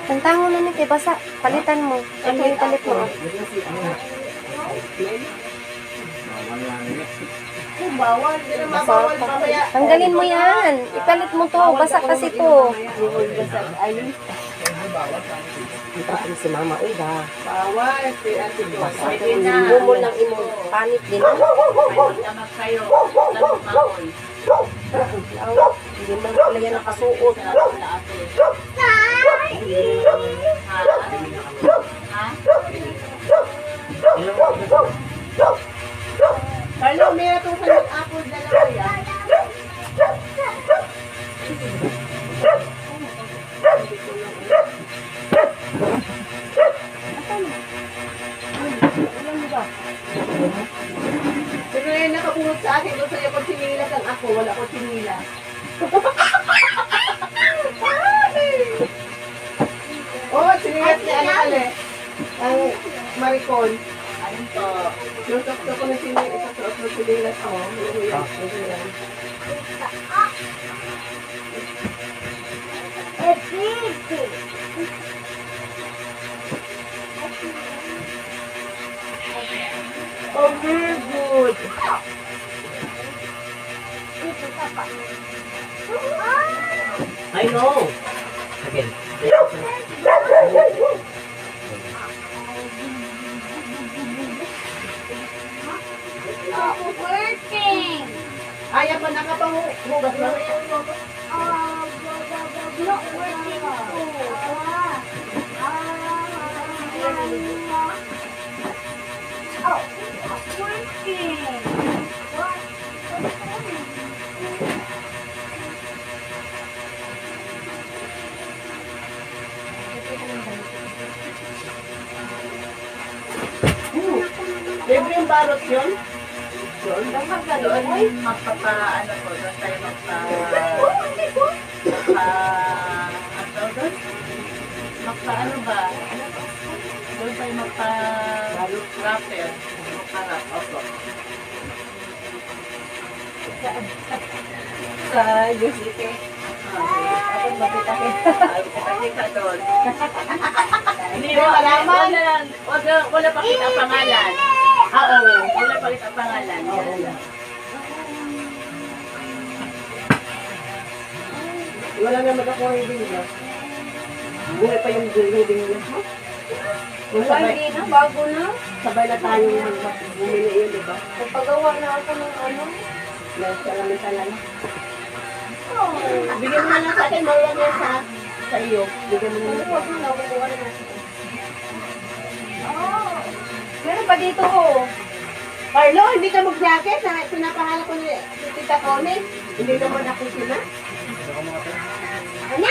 Tantango na ni kay basa. Palitan mo. Ito yung palit mo. Bawal. Hindi na mabawal mamaya. Tanggalin mo yan. Ipalit mo to. Basa kasi to. Ito si mama. Uy ba? Bawal. Basa. Bumol ng imo. Panit din. Kayo. Makoy. Hindi man pala yan nakasuot. Carlo, may itong kanil apple dalawa yan. Pero yan nakabunot sa akin, kung sa'yo kung sinilas ang ako, wala ko sinilas. Oh, sinilas niya ano ang Maricol. Ayun po. Yung doktor ko na sinilas, sa suot ng sinilas mo. Oh, very good. I know. Again. Working. Ayaw pa nakapangugas na. Not working. Libre yung balot yun? Doon, magpapa-ano po, doon tayo ano ba? Doon tayo magpa-rapper. Magpa-rap, opo. Sa Yusite. Ako magkitakin. Kita doon. Hindi mo malaman. Wala pa kita pangalan. Oo, wala pa kita pangalan. Wala naman ako reading niya. Buhay pa yung reading niya. Wala, hindi na. Bago na. Sabay na tayong bumili yun, di ba? Pagpagawa na ako ng ano. Salamitalan. Bigyan mo na lang sa akin, mawala na sa iyo. Bigyan mo na lang. Huwag mo na. Kukuha na natin. Meron pa dito oh. Carlo, hindi ka mag-jacket. Pinapahala ko ni Tita Connie. Hindi naman ako sila. Ano?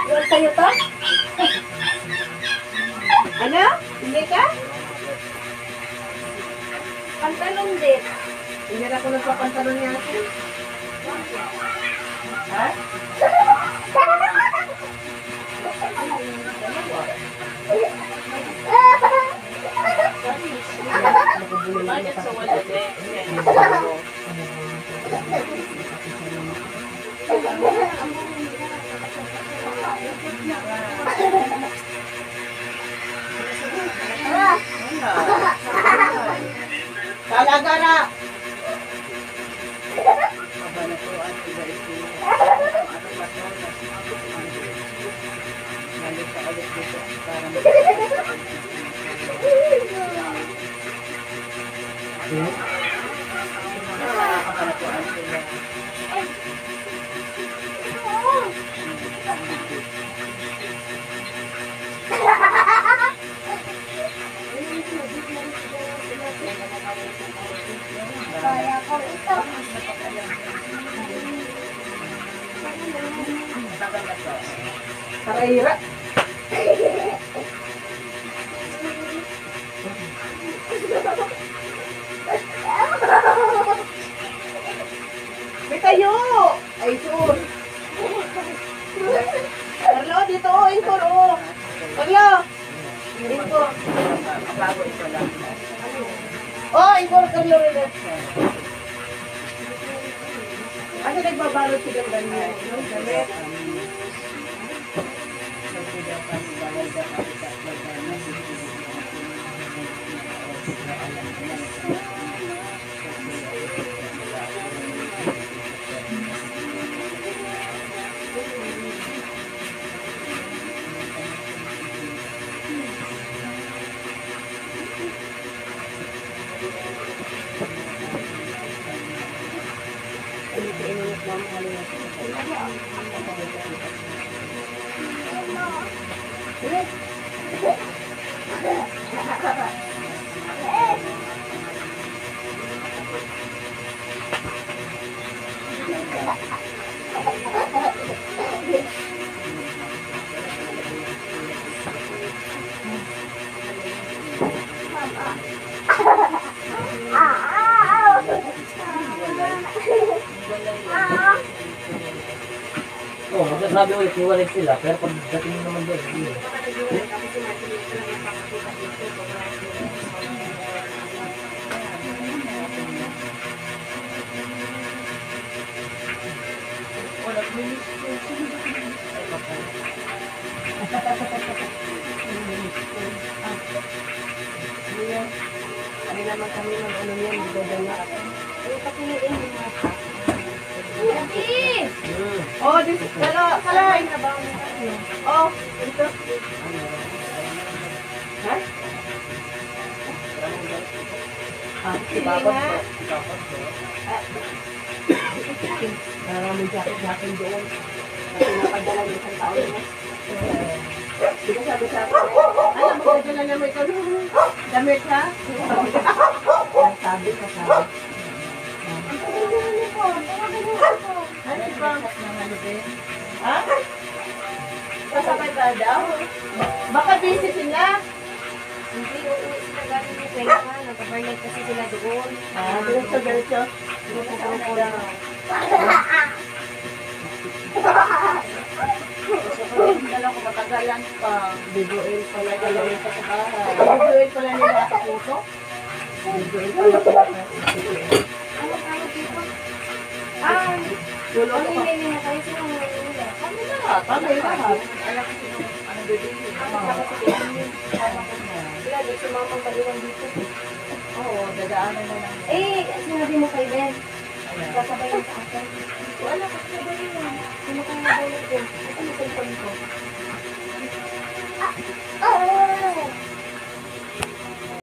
Iwan sa'yo to? Ano? Hindi ka? Pantalong din. Hindi na ako nagpapantalon niya ako. Ha? Bakit sa wala din? Kalagara! Kaya ko ito. Karayira. May tayo! Ay, sure. Carlo, dito o, Incor o. Carlo! Incor. Bago ito lang. Oh, Incor, Carlo. Ano nagbabalot si Ganda niya? Galit. Oo, magsasabi ulit, hiwalay sila. Pero pagdating mo naman doon, hindi. Kami naman kami ng ano yan, dadala. Ay, papiliin mo nga. Daddy! Oh, this is color. Na ba ang ano? Oh, ito. Ha? Sige nga. Para may jacket-jacket doon. Kasi napadala ng isang taon mo. Di ba sabi sa akin, alam mo, dadala naman ito. Damit ha? Sabi ka sabi. Ano ba? Ha? Kasabay ba daw? Baka busy sila. Hindi, uuwi sila galing yung pwede. Nagka-barlight kasi sila doon. Diretso. Dala ko matagalan pa. Bibuin pala galawin pa sa bahay. Bibuin pala nila sa puso. Bibuin pala pala sa puso. Ano tayo dito? Ah, Lolo ang ko. himili na kayo. Sino ang himili? Kami lahat. Kami lahat. Alam ko sino anong bibili. Tapos si Kevin. Sila, di sumamang pag-iwan dito. Oo, dadaanan na lang. Eh, sinabi mo kay Ben. Sasabayan sa akin. Wala ka sa ba yun? Sino kang nabalik ko? Ito yung cellphone ko.